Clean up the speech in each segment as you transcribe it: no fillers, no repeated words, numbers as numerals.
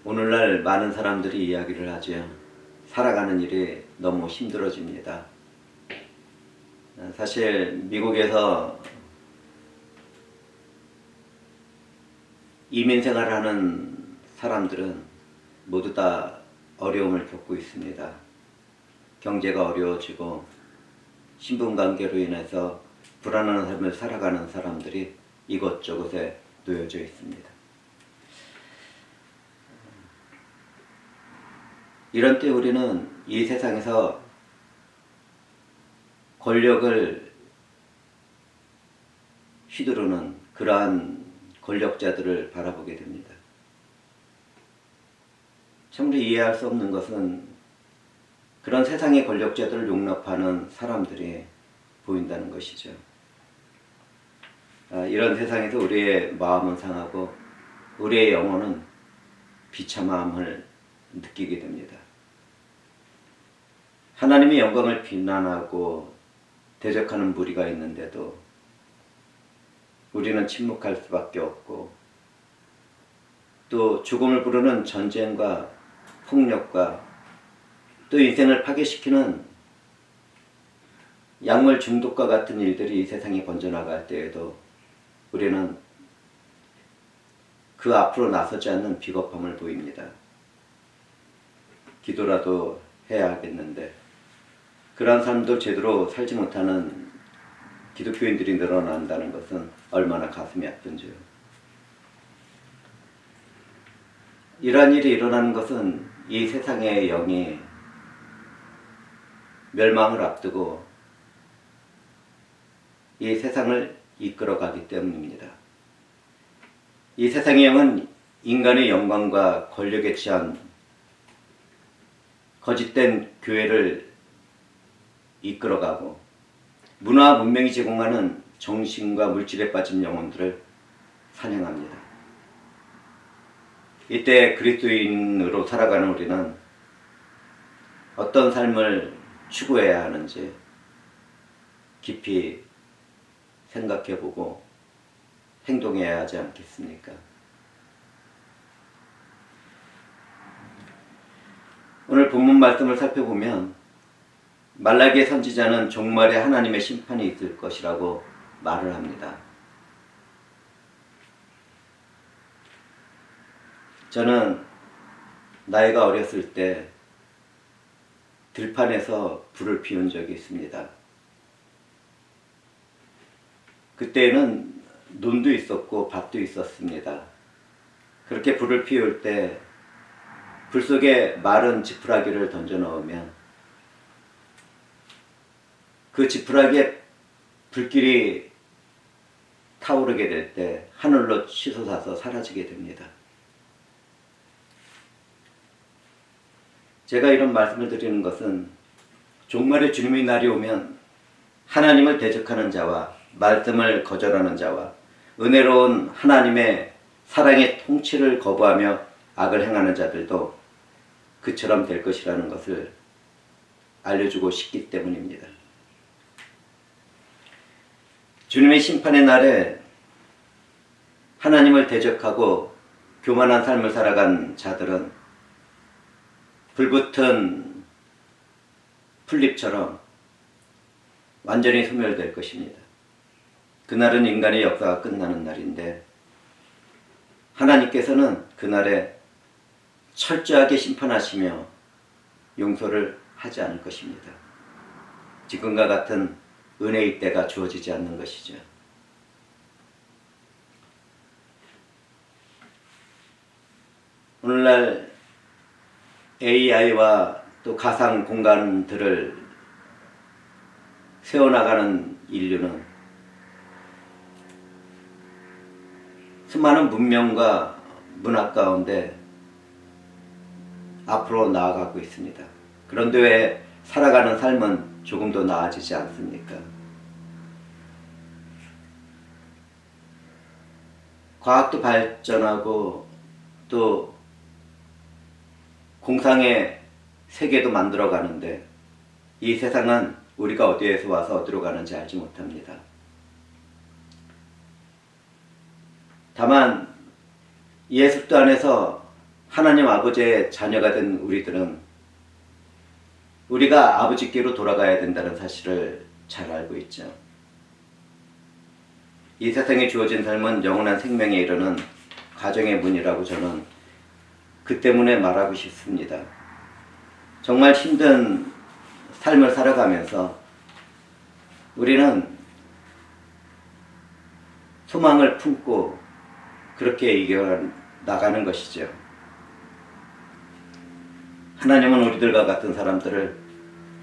오늘날 많은 사람들이 이야기를 하죠. 살아가는 일이 너무 힘들어집니다. 사실 미국에서 이민 생활하는 사람들은 모두 다 어려움을 겪고 있습니다. 경제가 어려워지고 신분관계로 인해서 불안한 삶을 살아가는 사람들이 이곳저곳에 놓여져 있습니다. 이런 때 우리는 이 세상에서 권력을 휘두르는 그러한 권력자들을 바라보게 됩니다. 참으로 이해할 수 없는 것은 그런 세상의 권력자들을 용납하는 사람들이 보인다는 것이죠. 이런 세상에서 우리의 마음은 상하고 우리의 영혼은 비참함을 느끼게 됩니다. 하나님의 영광을 비난하고 대적하는 무리가 있는데도 우리는 침묵할 수밖에 없고, 또 죽음을 부르는 전쟁과 폭력과 또 인생을 파괴시키는 약물 중독과 같은 일들이 이 세상에 번져나갈 때에도 우리는 그 앞으로 나서지 않는 비겁함을 보입니다. 기도라도 해야 하겠는데 그러한 삶도 제대로 살지 못하는 기독교인들이 늘어난다는 것은 얼마나 가슴이 아픈지요. 이러한 일이 일어나는 것은 이 세상의 영이 멸망을 앞두고 이 세상을 이끌어가기 때문입니다. 이 세상의 영은 인간의 영광과 권력에 취한 거짓된 교회를 이끌어가고 문화와 문명이 제공하는 정신과 물질에 빠진 영혼들을 사냥합니다. 이때 그리스도인으로 살아가는 우리는 어떤 삶을 추구해야 하는지 깊이 생각해보고 행동해야 하지 않겠습니까? 오늘 본문 말씀을 살펴보면 말라기의 선지자는 종말에 하나님의 심판이 있을 것이라고 말을 합니다. 저는 나이가 어렸을 때 들판에서 불을 피운 적이 있습니다. 그때는 논도 있었고 밭도 있었습니다. 그렇게 불을 피울 때 불 속에 마른 지푸라기를 던져 넣으면 그 지푸라기에 불길이 타오르게 될 때 하늘로 치솟아서 사라지게 됩니다. 제가 이런 말씀을 드리는 것은 종말의 주님의 날이 오면 하나님을 대적하는 자와 말씀을 거절하는 자와 은혜로운 하나님의 사랑의 통치를 거부하며 악을 행하는 자들도 그처럼 될 것이라는 것을 알려주고 싶기 때문입니다. 주님의 심판의 날에 하나님을 대적하고 교만한 삶을 살아간 자들은 불붙은 풀잎처럼 완전히 소멸될 것입니다. 그날은 인간의 역사가 끝나는 날인데 하나님께서는 그날에 철저하게 심판하시며 용서를 하지 않을 것입니다. 지금과 같은 은혜의 때가 주어지지 않는 것이죠. 오늘날 AI와 또 가상 공간들을 세워나가는 인류는 수많은 문명과 문화 가운데 앞으로 나아가고 있습니다. 그런데 왜 살아가는 삶은 조금도 나아지지 않습니까? 과학도 발전하고 또 공상의 세계도 만들어 가는데 이 세상은 우리가 어디에서 와서 어디로 가는지 알지 못합니다. 다만 예수도 안에서 하나님 아버지의 자녀가 된 우리들은 우리가 아버지께로 돌아가야 된다는 사실을 잘 알고 있죠. 이 세상에 주어진 삶은 영원한 생명에 이르는 가정의 문이라고 저는 그 때문에 말하고 싶습니다. 정말 힘든 삶을 살아가면서 우리는 소망을 품고 그렇게 이겨나가는 것이죠. 하나님은 우리들과 같은 사람들을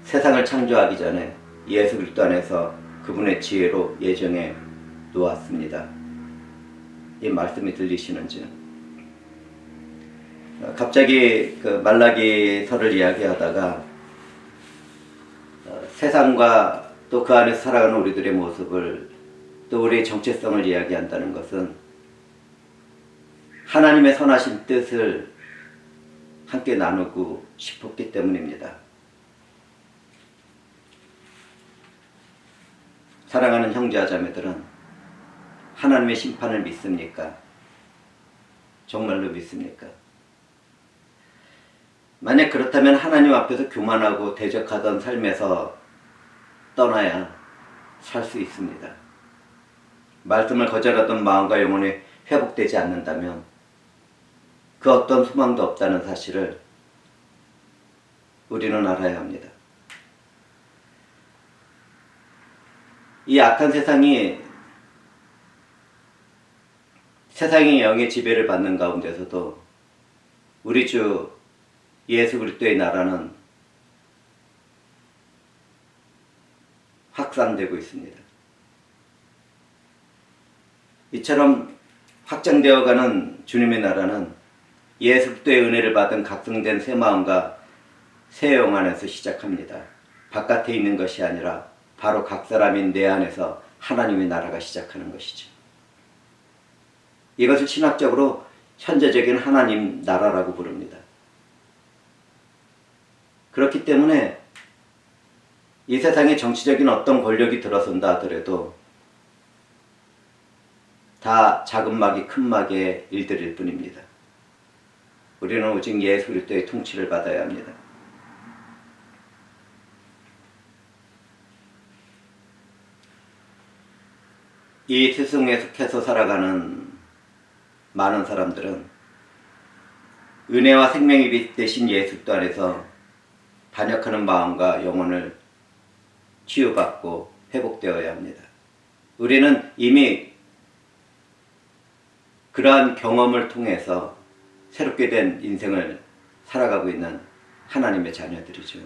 세상을 창조하기 전에 예수 그리스도 안에서 그분의 지혜로 예정해 놓았습니다. 이 말씀이 들리시는지요? 갑자기 그 말라기서를 이야기하다가 세상과 또 그 안에서 살아가는 우리들의 모습을 또 우리의 정체성을 이야기한다는 것은 하나님의 선하신 뜻을 함께 나누고 싶었기 때문입니다. 사랑하는 형제와 자매들은 하나님의 심판을 믿습니까? 정말로 믿습니까? 만약 그렇다면 하나님 앞에서 교만하고 대적하던 삶에서 떠나야 살 수 있습니다. 말씀을 거절하던 마음과 영혼이 회복되지 않는다면 그 어떤 소망도 없다는 사실을 우리는 알아야 합니다. 이 악한 세상의 영의 지배를 받는 가운데서도 우리 주 예수 그리스도의 나라는 확산되고 있습니다. 이처럼 확장되어가는 주님의 나라는 예수 그리스도의 은혜를 받은 각성된 새 마음과 새 영 안에서 시작합니다. 바깥에 있는 것이 아니라 바로 각 사람인 내 안에서 하나님의 나라가 시작하는 것이죠. 이것을 신학적으로 현재적인 하나님 나라라고 부릅니다. 그렇기 때문에 이 세상에 정치적인 어떤 권력이 들어선다 하더라도 다 작은 마귀 큰 마귀의 일들일 뿐입니다. 우리는 오직 예수 그리스도의 통치를 받아야 합니다. 이 세상에 속해서 살아가는 많은 사람들은 은혜와 생명이 되신 예수 그리스도 안에서 반역하는 마음과 영혼을 치유받고 회복되어야 합니다. 우리는 이미 그러한 경험을 통해서 새롭게 된 인생을 살아가고 있는 하나님의 자녀들이죠.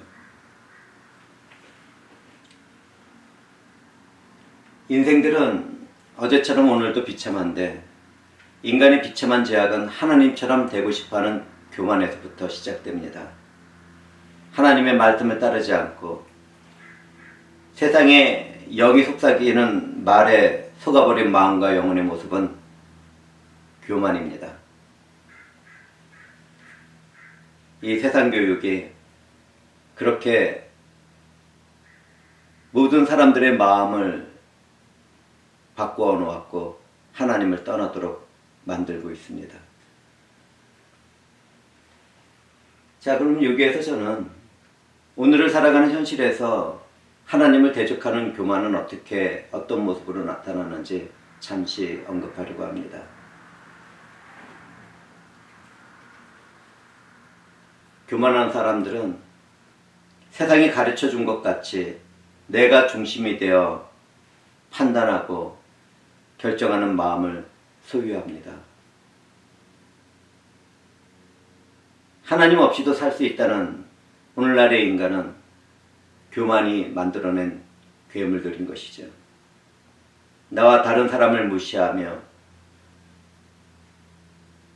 인생들은 어제처럼 오늘도 비참한데 인간의 비참한 죄악은 하나님처럼 되고 싶어하는 교만에서부터 시작됩니다. 하나님의 말씀을 따르지 않고 세상에 영이 속삭이는 말에 속아버린 마음과 영혼의 모습은 교만입니다. 이 세상 교육이 그렇게 모든 사람들의 마음을 바꾸어 놓았고 하나님을 떠나도록 만들고 있습니다. 자, 그럼 여기에서 저는 오늘을 살아가는 현실에서 하나님을 대적하는 교만은 어떤 모습으로 나타나는지 잠시 언급하려고 합니다. 교만한 사람들은 세상이 가르쳐 준 것 같이 내가 중심이 되어 판단하고 결정하는 마음을 소유합니다. 하나님 없이도 살 수 있다는 오늘날의 인간은 교만이 만들어낸 괴물들인 것이죠. 나와 다른 사람을 무시하며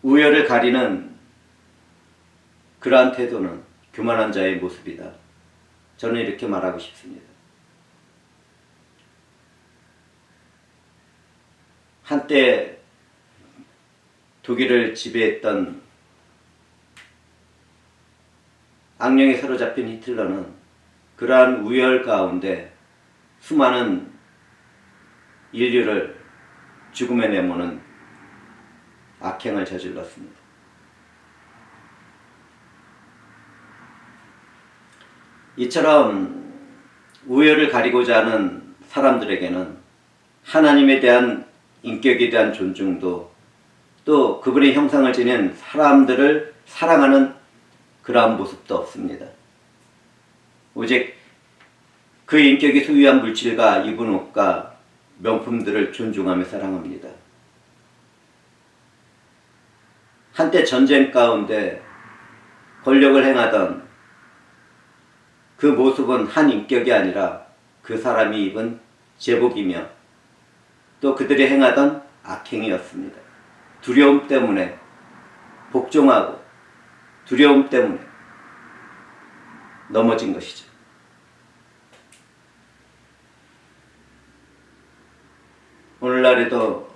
우열을 가리는 그러한 태도는 교만한 자의 모습이다. 저는 이렇게 말하고 싶습니다. 한때 독일을 지배했던 악령에 사로잡힌 히틀러는 그러한 우열 가운데 수많은 인류를 죽음에 내모는 악행을 저질렀습니다. 이처럼 우열을 가리고자 하는 사람들에게는 하나님에 대한 인격에 대한 존중도 또 그분의 형상을 지닌 사람들을 사랑하는 그러한 모습도 없습니다. 오직 그 인격이 소유한 물질과 입은 옷과 명품들을 존중하며 사랑합니다. 한때 전쟁 가운데 권력을 행하던 그 모습은 한 인격이 아니라 그 사람이 입은 제복이며 또 그들이 행하던 악행이었습니다. 두려움 때문에 복종하고 두려움 때문에 넘어진 것이죠. 오늘날에도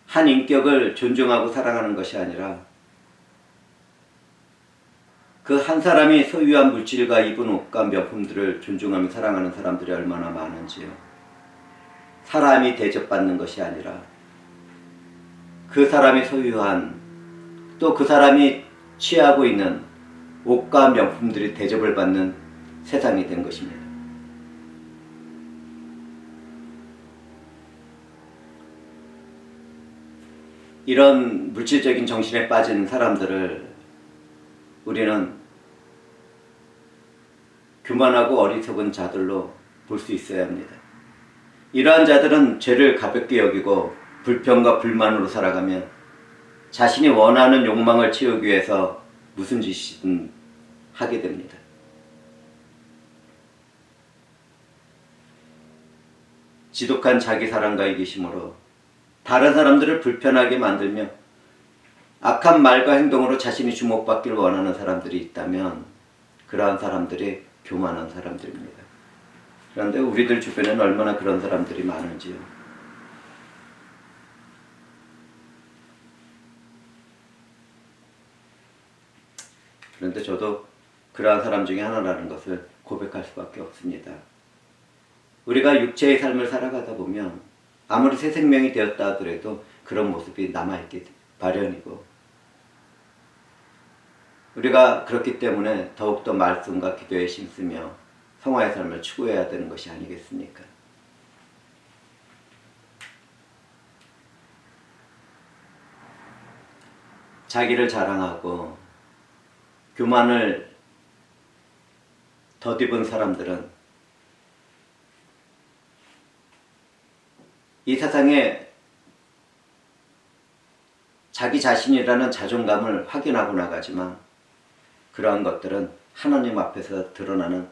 한 인격을 존중하고 사랑하는 것이 아니라 그 한 사람이 소유한 물질과 입은 옷과 명품들을 존중하며 사랑하는 사람들이 얼마나 많은지요. 사람이 대접받는 것이 아니라 그 사람이 소유한 또 그 사람이 취하고 있는 옷과 명품들이 대접을 받는 세상이 된 것입니다. 이런 물질적인 정신에 빠진 사람들을 우리는 교만하고 어리석은 자들로 볼 수 있어야 합니다. 이러한 자들은 죄를 가볍게 여기고 불평과 불만으로 살아가며 자신이 원하는 욕망을 채우기 위해서 무슨 짓이든 하게 됩니다. 지독한 자기 사랑과 이기심으로 다른 사람들을 불편하게 만들며 악한 말과 행동으로 자신이 주목받기를 원하는 사람들이 있다면 그러한 사람들이 교만한 사람들입니다. 그런데 우리들 주변에는 얼마나 그런 사람들이 많은지요. 그런데 저도 그러한 사람 중에 하나라는 것을 고백할 수밖에 없습니다. 우리가 육체의 삶을 살아가다 보면 아무리 새 생명이 되었다 하더라도 그런 모습이 남아있기 마련이고 우리가 그렇기 때문에 더욱더 말씀과 기도에 힘쓰며 성화의 삶을 추구해야 되는 것이 아니겠습니까? 자기를 자랑하고 교만을 덧입은 사람들은 이 세상에 자기 자신이라는 자존감을 확인하고 나가지만 그러한 것들은 하나님 앞에서 드러나는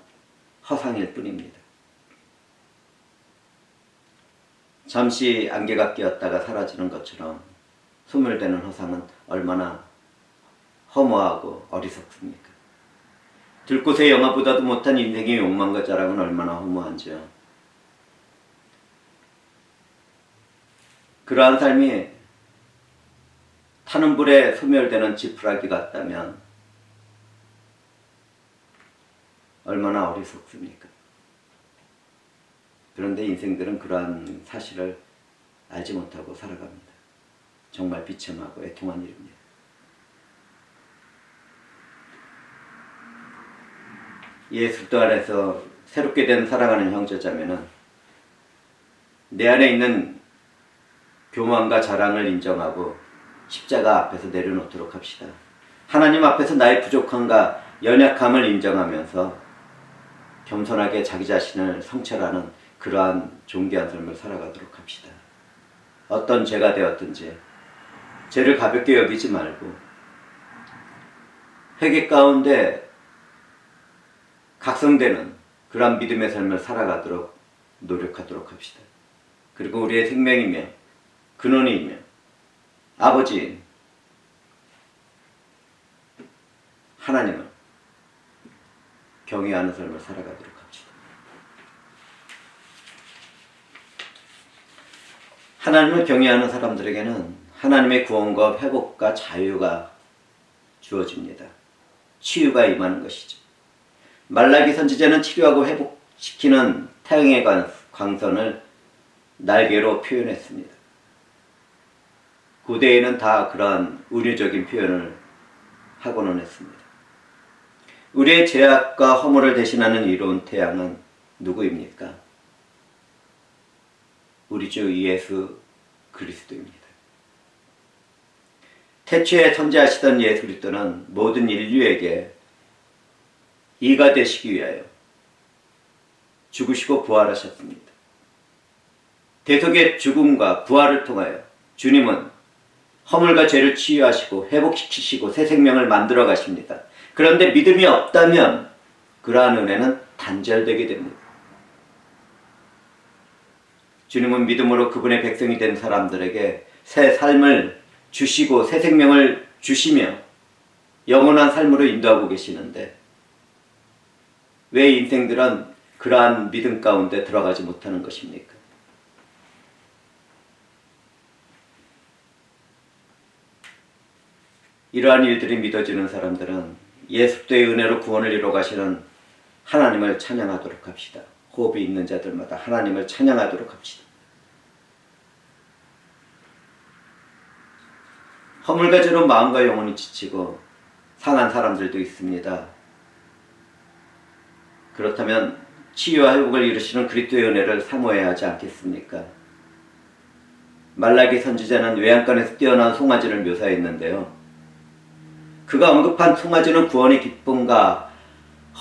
허상일 뿐입니다. 잠시 안개가 끼었다가 사라지는 것처럼 소멸되는 허상은 얼마나 허무하고 어리석습니까? 들꽃의 영화보다도 못한 인생의 욕망과 자랑은 얼마나 허무한지요. 그러한 삶이 타는 불에 소멸되는 지푸라기 같다면 얼마나 어리석습니까? 그런데 인생들은 그러한 사실을 알지 못하고 살아갑니다. 정말 비참하고 애통한 일입니다. 예수 안에서 새롭게 된 사랑하는 형제자매는 내 안에 있는 교만과 자랑을 인정하고 십자가 앞에서 내려놓도록 합시다. 하나님 앞에서 나의 부족함과 연약함을 인정하면서 겸손하게 자기 자신을 성찰하는 그러한 존귀한 삶을 살아가도록 합시다. 어떤 죄가 되었든지 죄를 가볍게 여기지 말고 회개 가운데 각성되는 그러한 믿음의 삶을 살아가도록 노력하도록 합시다. 그리고 우리의 생명이며 근원이며 아버지인 하나님을 경외하는 삶을 살아가도록 합시다. 하나님을 경외하는 사람들에게는 하나님의 구원과 회복과 자유가 주어집니다. 치유가 임하는 것이죠. 말라기 선지자는 치료하고 회복시키는 태양의 광선을 날개로 표현했습니다. 고대에는 다 그러한 은유적인 표현을 하고는 했습니다. 우리의 죄악과 허물을 대신하는 이로운 태양은 누구입니까? 우리 주 예수 그리스도입니다. 태초에 존재하시던 예수 그리스도는 모든 인류에게 이가 되시기 위하여 죽으시고 부활하셨습니다. 대속의 죽음과 부활을 통하여 주님은 허물과 죄를 치유하시고 회복시키시고 새 생명을 만들어 가십니다. 그런데 믿음이 없다면 그러한 은혜는 단절되게 됩니다. 주님은 믿음으로 그분의 백성이 된 사람들에게 새 삶을 주시고 새 생명을 주시며 영원한 삶으로 인도하고 계시는데 왜 인생들은 그러한 믿음 가운데 들어가지 못하는 것입니까? 이러한 일들이 믿어지는 사람들은 예수 그리스도의 은혜로 구원을 이루어 가시는 하나님을 찬양하도록 합시다. 호흡이 있는 자들마다 하나님을 찬양하도록 합시다. 허물과 죄로 마음과 영혼이 지치고 상한 사람들도 있습니다. 그렇다면 치유와 회복을 이루시는 그리스도의 은혜를 사모해야 하지 않겠습니까? 말라기 선지자는 외양간에서 뛰어난 송아지를 묘사했는데요. 그가 언급한 송아지는 구원의 기쁨과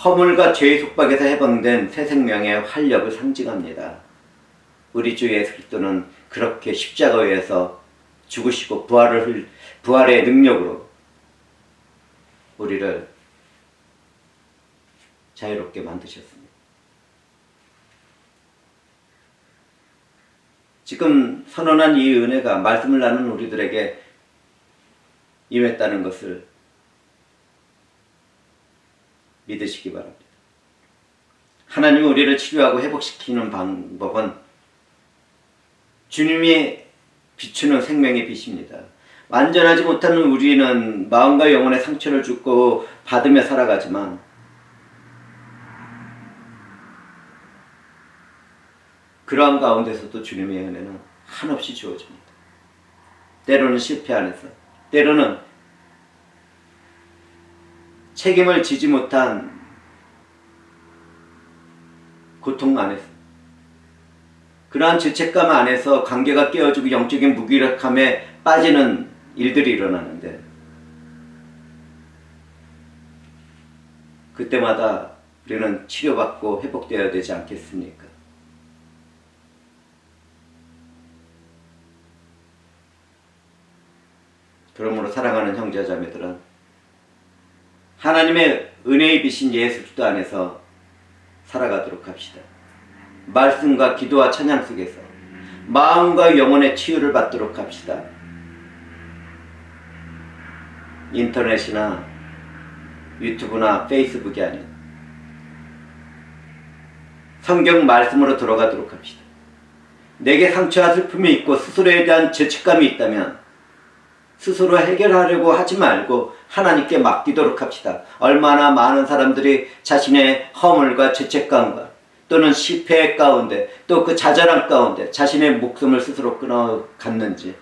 허물과 죄의 속박에서 해방된 새 생명의 활력을 상징합니다. 우리 주 예수 그리스도는 그렇게 십자가에서 죽으시고 부활의 능력으로 우리를 자유롭게 만드셨습니다. 지금 선언한 이 은혜가 말씀을 나눈 우리들에게 임했다는 것을 믿으시기 바랍니다. 하나님이 우리를 치료하고 회복시키는 방법은 주님이 비추는 생명의 빛입니다. 완전하지 못한 우리는 마음과 영혼의 상처를 주고 받으며 살아가지만 그러한 가운데서도 주님의 은혜는 한없이 주어집니다. 때로는 실패 안에서, 때로는 책임을 지지 못한 고통 안에서, 그러한 죄책감 안에서 관계가 깨어지고 영적인 무기력함에 빠지는 일들이 일어나는데 그때마다 우리는 치료받고 회복되어야 되지 않겠습니까? 그러므로 사랑하는 형제자매들은 하나님의 은혜의 빛인 예수 그리스도 안에서 살아가도록 합시다. 말씀과 기도와 찬양 속에서 마음과 영혼의 치유를 받도록 합시다. 인터넷이나 유튜브나 페이스북이 아닌 성경 말씀으로 들어가도록 합시다. 내게 상처와 슬픔이 있고 스스로에 대한 죄책감이 있다면 스스로 해결하려고 하지 말고 하나님께 맡기도록 합시다. 얼마나 많은 사람들이 자신의 허물과 죄책감과 또는 실패 가운데 또 그 좌절함 가운데 자신의 목숨을 스스로 끊어갔는지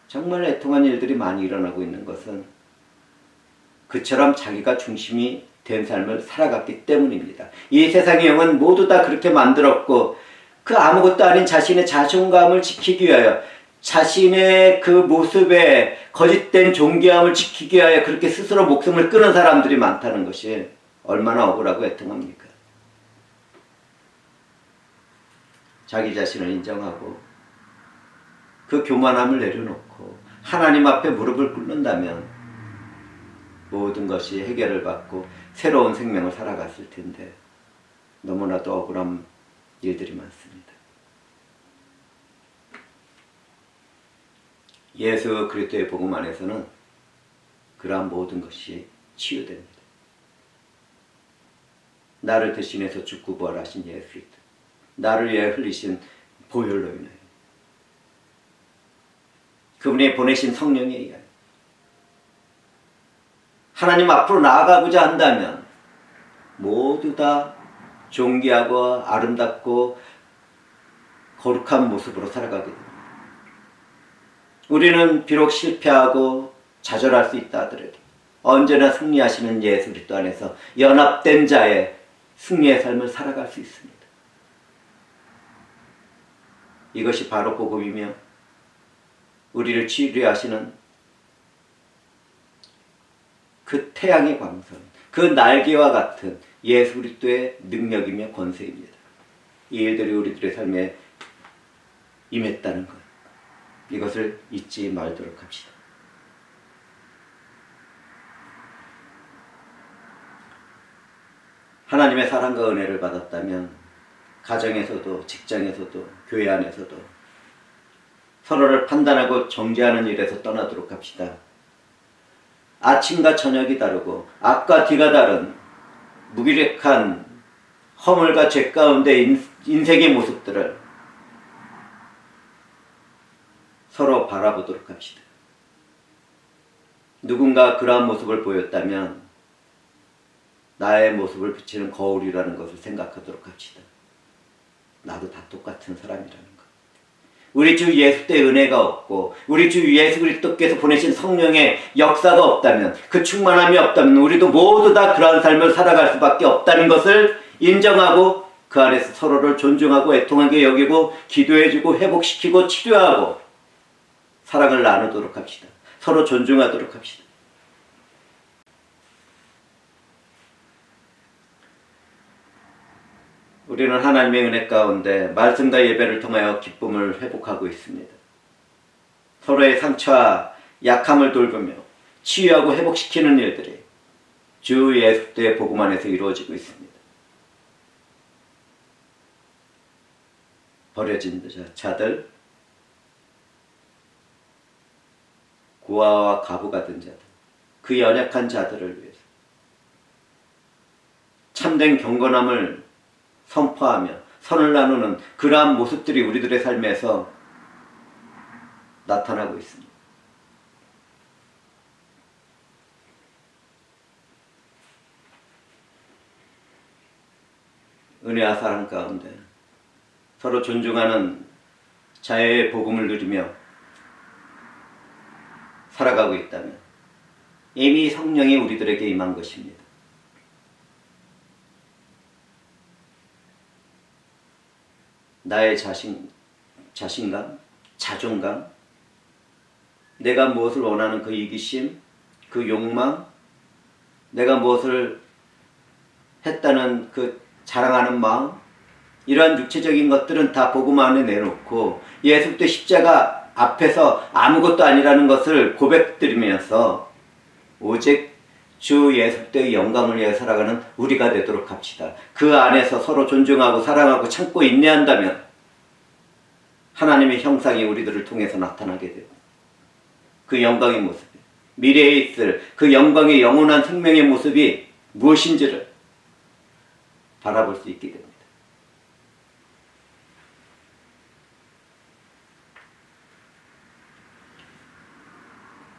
정말 애통한 일들이 많이 일어나고 있는 것은 그처럼 자기가 중심이 된 삶을 살아갔기 때문입니다. 이 세상의 영은 모두 다 그렇게 만들었고 그 아무것도 아닌 자신의 자존감을 지키기 위하여 자신의 그 모습에 거짓된 존귀함을 지키기 위하여 그렇게 스스로 목숨을 끊은 사람들이 많다는 것이 얼마나 억울하고 애통합니까? 자기 자신을 인정하고 그 교만함을 내려놓고 하나님 앞에 무릎을 꿇는다면 모든 것이 해결을 받고 새로운 생명을 살아갔을 텐데 너무나도 억울한 일들이 많습니다. 예수 그리스도의 복음 안에서는 그러한 모든 것이 치유됩니다. 나를 대신해서 죽고 부활하신 예수 그리스도, 나를 위해 흘리신 보혈로 인하여 그분이 보내신 성령에 의하여 하나님 앞으로 나아가고자 한다면 모두 다 존귀하고 아름답고 거룩한 모습으로 살아가게 됩니다. 우리는 비록 실패하고 좌절할 수 있다 하더라도 언제나 승리하시는 예수 그리스도 안에서 연합된 자의 승리의 삶을 살아갈 수 있습니다. 이것이 바로 복음이며 우리를 치유하시는 그 태양의 광선, 그 날개와 같은 예수 그리스도의 능력이며 권세입니다. 이 일들이 우리들의 삶에 임했다는 것, 이것을 잊지 말도록 합시다. 하나님의 사랑과 은혜를 받았다면 가정에서도 직장에서도 교회 안에서도 서로를 판단하고 정죄하는 일에서 떠나도록 합시다. 아침과 저녁이 다르고 앞과 뒤가 다른 무기력한 허물과 죄 가운데 인생의 모습들을 서로 바라보도록 합시다. 누군가 그러한 모습을 보였다면 나의 모습을 비치는 거울이라는 것을 생각하도록 합시다. 나도 다 똑같은 사람이라는 것. 우리 주 예수 때 은혜가 없고 우리 주 예수 그리스도께서 보내신 성령의 역사가 없다면, 그 충만함이 없다면 우리도 모두 다 그러한 삶을 살아갈 수밖에 없다는 것을 인정하고 그 안에서 서로를 존중하고 애통하게 여기고 기도해주고 회복시키고 치료하고 사랑을 나누도록 합시다. 서로 존중하도록 합시다. 우리는 하나님의 은혜 가운데 말씀과 예배를 통하여 기쁨을 회복하고 있습니다. 서로의 상처와 약함을 돌보며 치유하고 회복시키는 일들이 주 예수 그리스도의 복음 안에서 이루어지고 있습니다. 버려진 자들, 고아와 가부가 된 자들, 그 연약한 자들을 위해서 참된 경건함을 선포하며 선을 나누는 그러한 모습들이 우리들의 삶에서 나타나고 있습니다. 은혜와 사랑 가운데 서로 존중하는 자유의 복음을 누리며 살아가고 있다면 이미 성령이 우리들에게 임한 것입니다. 나의 자신감, 자존감, 내가 무엇을 원하는 그 이기심, 그 욕망, 내가 무엇을 했다는 그 자랑하는 마음, 이러한 육체적인 것들은 다 복음 안에 내놓고 예수 그리스도 십자가 앞에서 아무것도 아니라는 것을 고백드리면서 오직 주 예수 그리스도의 영광을 위해 살아가는 우리가 되도록 합시다. 그 안에서 서로 존중하고 사랑하고 참고 인내한다면 하나님의 형상이 우리들을 통해서 나타나게 되고 그 영광의 모습, 미래에 있을 그 영광의 영원한 생명의 모습이 무엇인지를 바라볼 수 있게 됩니다.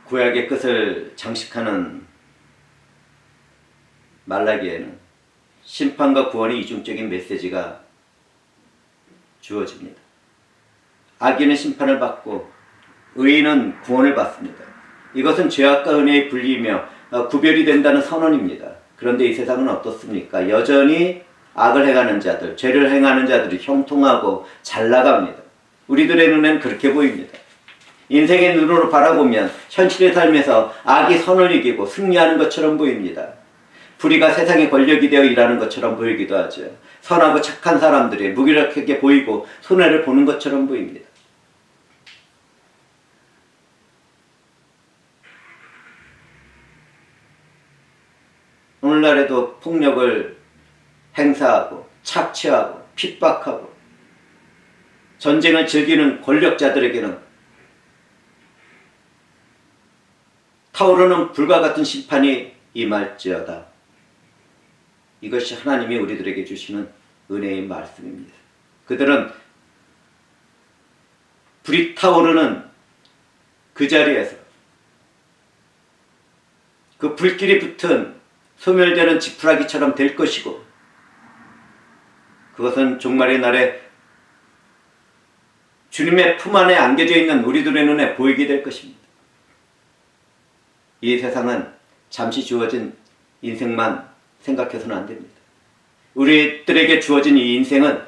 구약의 끝을 장식하는 말라기에는 심판과 구원의 이중적인 메시지가 주어집니다. 악인은 심판을 받고 의인은 구원을 받습니다. 이것은 죄악과 은혜의 분리이며 구별이 된다는 선언입니다. 그런데 이 세상은 어떻습니까? 여전히 악을 행하는 자들, 죄를 행하는 자들이 형통하고 잘 나갑니다. 우리들의 눈에는 그렇게 보입니다. 인생의 눈으로 바라보면 현실의 삶에서 악이 선을 이기고 승리하는 것처럼 보입니다. 불의가 세상의 권력이 되어 일하는 것처럼 보이기도 하죠. 선하고 착한 사람들이 무기력하게 보이고 손해를 보는 것처럼 보입니다. 오늘날에도 폭력을 행사하고 착취하고 핍박하고 전쟁을 즐기는 권력자들에게는 타오르는 불과 같은 심판이 임할지어다. 이것이 하나님이 우리들에게 주시는 은혜의 말씀입니다. 그들은 불이 타오르는 그 자리에서 그 불길이 붙은 소멸되는 지푸라기처럼 될 것이고, 그것은 종말의 날에 주님의 품 안에 안겨져 있는 우리들의 눈에 보이게 될 것입니다. 이 세상은 잠시 주어진 인생만 생각해서는 안 됩니다. 우리들에게 주어진 이 인생은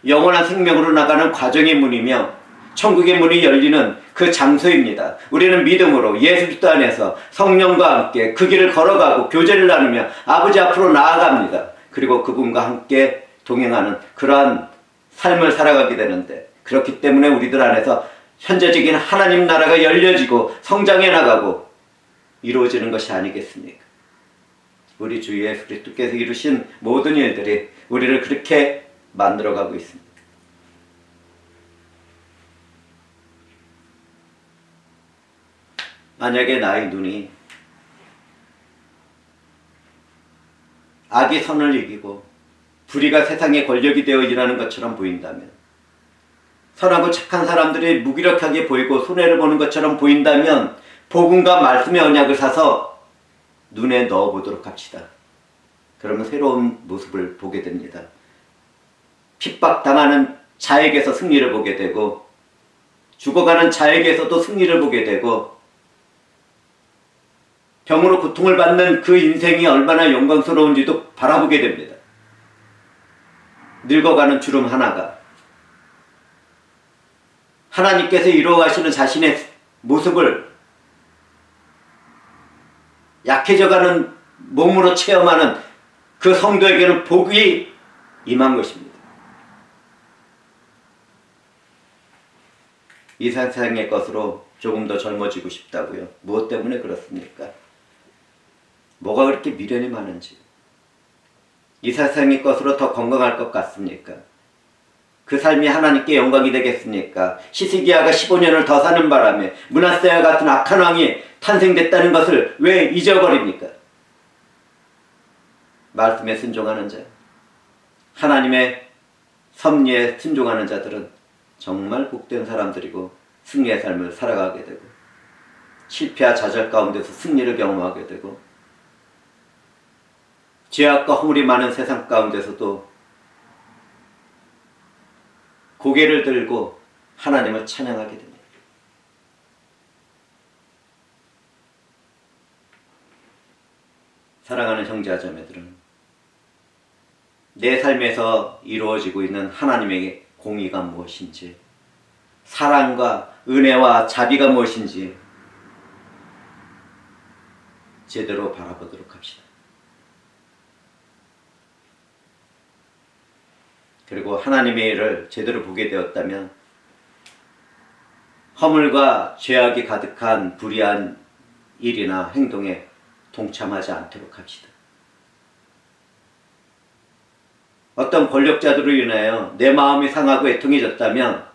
영원한 생명으로 나가는 과정의 문이며 천국의 문이 열리는 그 장소입니다. 우리는 믿음으로 예수 그리스도 안에서 성령과 함께 그 길을 걸어가고 교제를 나누며 아버지 앞으로 나아갑니다. 그리고 그분과 함께 동행하는 그러한 삶을 살아가게 되는데, 그렇기 때문에 우리들 안에서 현재적인 하나님 나라가 열려지고 성장해 나가고 이루어지는 것이 아니겠습니까? 우리 주 예수 그리스도께서 이루신 모든 일들이 우리를 그렇게 만들어가고 있습니다. 만약에 나의 눈이 악이 선을 이기고 불의가 세상의 권력이 되어 일하는 것처럼 보인다면, 선하고 착한 사람들이 무기력하게 보이고 손해를 보는 것처럼 보인다면 복음과 말씀의 언약을 사서 눈에 넣어보도록 합시다. 그러면 새로운 모습을 보게 됩니다. 핍박당하는 자에게서 승리를 보게 되고, 죽어가는 자에게서도 승리를 보게 되고, 병으로 고통을 받는 그 인생이 얼마나 영광스러운지도 바라보게 됩니다. 늙어가는 주름 하나가 하나님께서 이루어가시는 자신의 모습을 약해져가는 몸으로 체험하는 그 성도에게는 복이 임한 것입니다. 이 세상의 것으로 조금 더 젊어지고 싶다고요? 무엇 때문에 그렇습니까? 뭐가 그렇게 미련이 많은지, 이 세상의 것으로 더 건강할 것 같습니까? 그 삶이 하나님께 영광이 되겠습니까? 시스기야가 15년을 더 사는 바람에 므낫세와 같은 악한 왕이 탄생됐다는 것을 왜 잊어버립니까? 말씀에 순종하는 자, 하나님의 섭리에 순종하는 자들은 정말 복된 사람들이고 승리의 삶을 살아가게 되고, 실패와 좌절 가운데서 승리를 경험하게 되고, 죄악과 허물이 많은 세상 가운데서도 고개를 들고 하나님을 찬양하게 됩니다. 사랑하는 형제와 자매들은, 내 삶에서 이루어지고 있는 하나님의 공의가 무엇인지, 사랑과 은혜와 자비가 무엇인지 제대로 바라보도록 합시다. 그리고 하나님의 일을 제대로 보게 되었다면 허물과 죄악이 가득한 불의한 일이나 행동에 동참하지 않도록 합시다. 어떤 권력자들로 인하여 내 마음이 상하고 애통해졌다면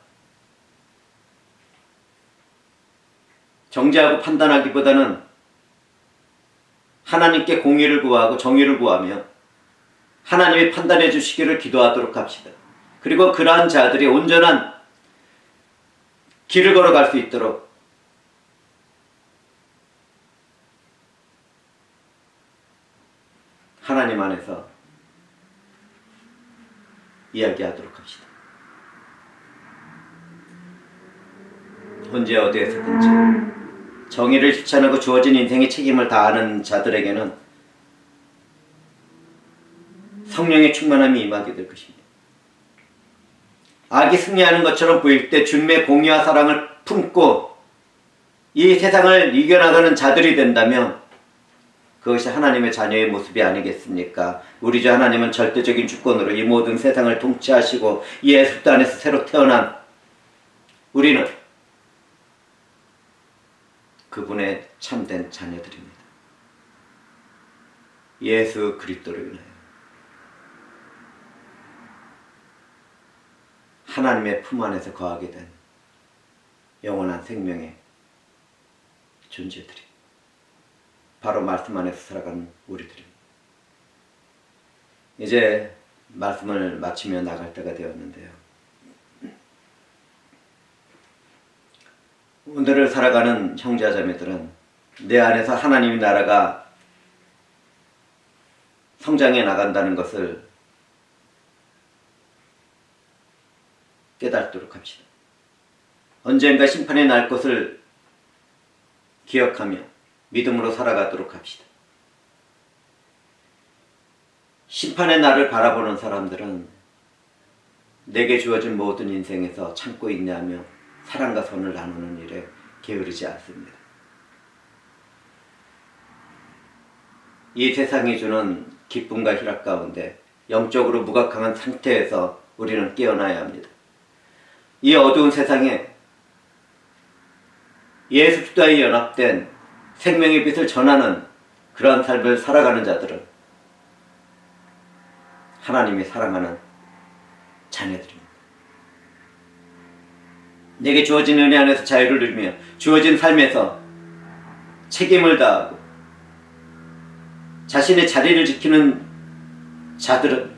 정죄하고 판단하기보다는 하나님께 공의를 구하고 정의를 구하며 하나님이 판단해 주시기를 기도하도록 합시다. 그리고 그러한 자들이 온전한 길을 걸어갈 수 있도록 하나님 안에서 이야기하도록 합시다. 언제 어디에서든지 정의를 실천하고 주어진 인생의 책임을 다하는 자들에게는 성령의 충만함이 임하게 될 것입니다. 악이 승리하는 것처럼 보일 때 주님의 공의와 사랑을 품고 이 세상을 이겨나가는 자들이 된다면 그것이 하나님의 자녀의 모습이 아니겠습니까? 우리 주 하나님은 절대적인 주권으로 이 모든 세상을 통치하시고 예수 그리스도 안에서 새로 태어난 우리는 그분의 참된 자녀들입니다. 예수 그리스도로 인하여 하나님의 품 안에서 거하게 된 영원한 생명의 존재들이 바로 말씀 안에서 살아가는 우리들입니다. 이제 말씀을 마치며 나갈 때가 되었는데요. 오늘을 살아가는 형제자매들은 내 안에서 하나님의 나라가 성장해 나간다는 것을 깨닫도록 합시다. 언젠가 심판이 날 것을 기억하며 믿음으로 살아가도록 합시다. 심판의 날을 바라보는 사람들은 내게 주어진 모든 인생에서 참고 인내하며 사랑과 선을 나누는 일에 게으르지 않습니다. 이 세상이 주는 기쁨과 희락 가운데 영적으로 무각한 상태에서 우리는 깨어나야 합니다. 이 어두운 세상에 예수 그리스도에 연합된 생명의 빛을 전하는 그러한 삶을 살아가는 자들은 하나님이 사랑하는 자녀들입니다. 내게 주어진 은혜 안에서 자유를 누리며 주어진 삶에서 책임을 다하고 자신의 자리를 지키는 자들은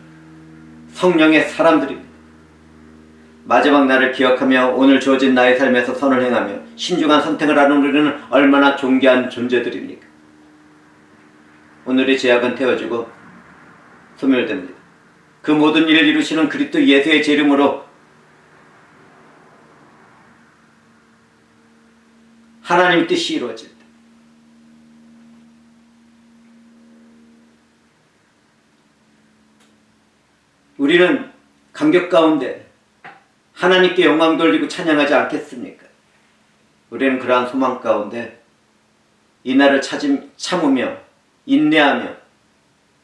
성령의 사람들입니다. 마지막 날을 기억하며 오늘 주어진 나의 삶에서 선을 행하며 신중한 선택을 하는 우리는 얼마나 존귀한 존재들입니까? 오늘의 제약은 태워지고 소멸됩니다. 그 모든 일을 이루시는 그리스도 예수의 제 이름으로 하나님 뜻이 이루어질 때 우리는 감격 가운데 하나님께 영광 돌리고 찬양하지 않겠습니까? 우리는 그러한 소망 가운데 이 날을 참으며 인내하며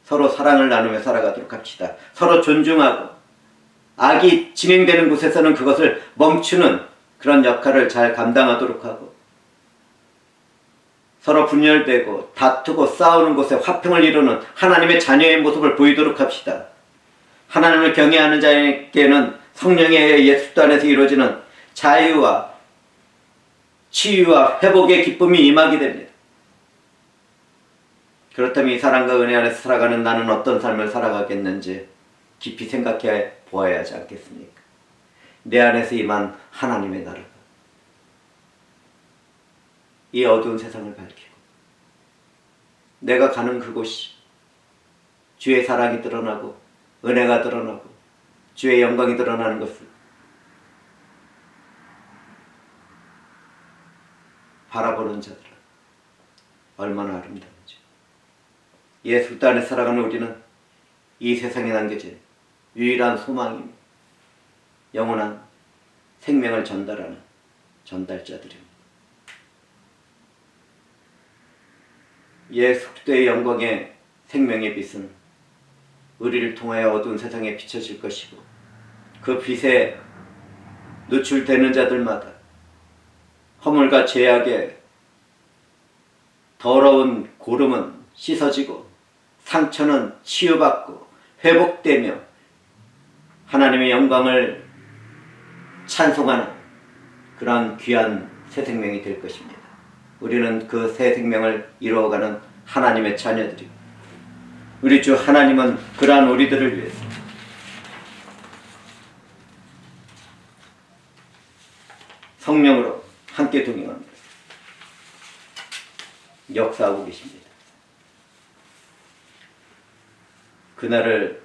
서로 사랑을 나누며 살아가도록 합시다. 서로 존중하고 악이 진행되는 곳에서는 그것을 멈추는 그런 역할을 잘 감당하도록 하고 서로 분열되고 다투고 싸우는 곳에 화평을 이루는 하나님의 자녀의 모습을 보이도록 합시다. 하나님을 경외하는 자에게는 성령의 예수 안에서 이루어지는 자유와 치유와 회복의 기쁨이 임하게 됩니다. 그렇다면 이 사랑과 은혜 안에서 살아가는 나는 어떤 삶을 살아가겠는지 깊이 생각해 보아야 하지 않겠습니까? 내 안에서 임한 하나님의 나라가 이 어두운 세상을 밝히고 내가 가는 그곳이 주의 사랑이 드러나고 은혜가 드러나고 주의 영광이 드러나는 것을 바라보는 자들은 얼마나 아름다운지. 예수 그리스도 안에 살아가는 우리는 이 세상에 남겨진 유일한 소망이며 영원한 생명을 전달하는 전달자들입니다. 예수 그리스도의 영광의 생명의 빛은 우리를 통하여 어두운 세상에 비춰질 것이고 그 빛에 노출되는 자들마다 허물과 죄악의 더러운 고름은 씻어지고 상처는 치유받고 회복되며 하나님의 영광을 찬송하는 그러한 귀한 새 생명이 될 것입니다. 우리는 그 새 생명을 이루어가는 하나님의 자녀들입니다. 우리 주 하나님은 그러한 우리들을 위해서 성령으로 함께 동행합니다. 역사하고 계십니다. 그날을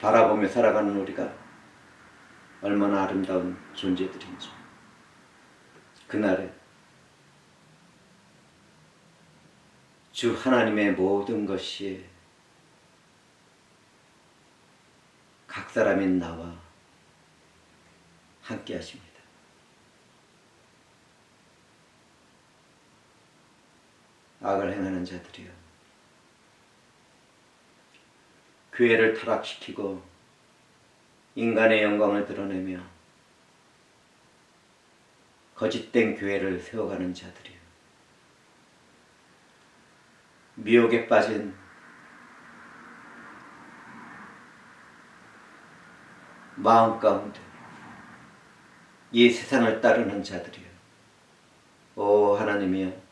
바라보며 살아가는 우리가 얼마나 아름다운 존재들인지, 그날에 주 하나님의 모든 것이 각 사람인 나와 함께 하십니다. 악을 행하는 자들이여, 교회를 타락시키고 인간의 영광을 드러내며 거짓된 교회를 세워가는 자들이여, 미혹에 빠진 마음 가운데 이 세상을 따르는 자들이여, 오 하나님이여,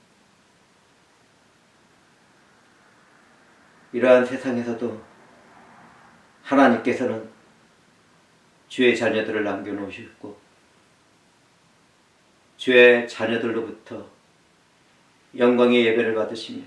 이러한 세상에서도 하나님께서는 주의 자녀들을 남겨놓으셨고 주의 자녀들로부터 영광의 예배를 받으시며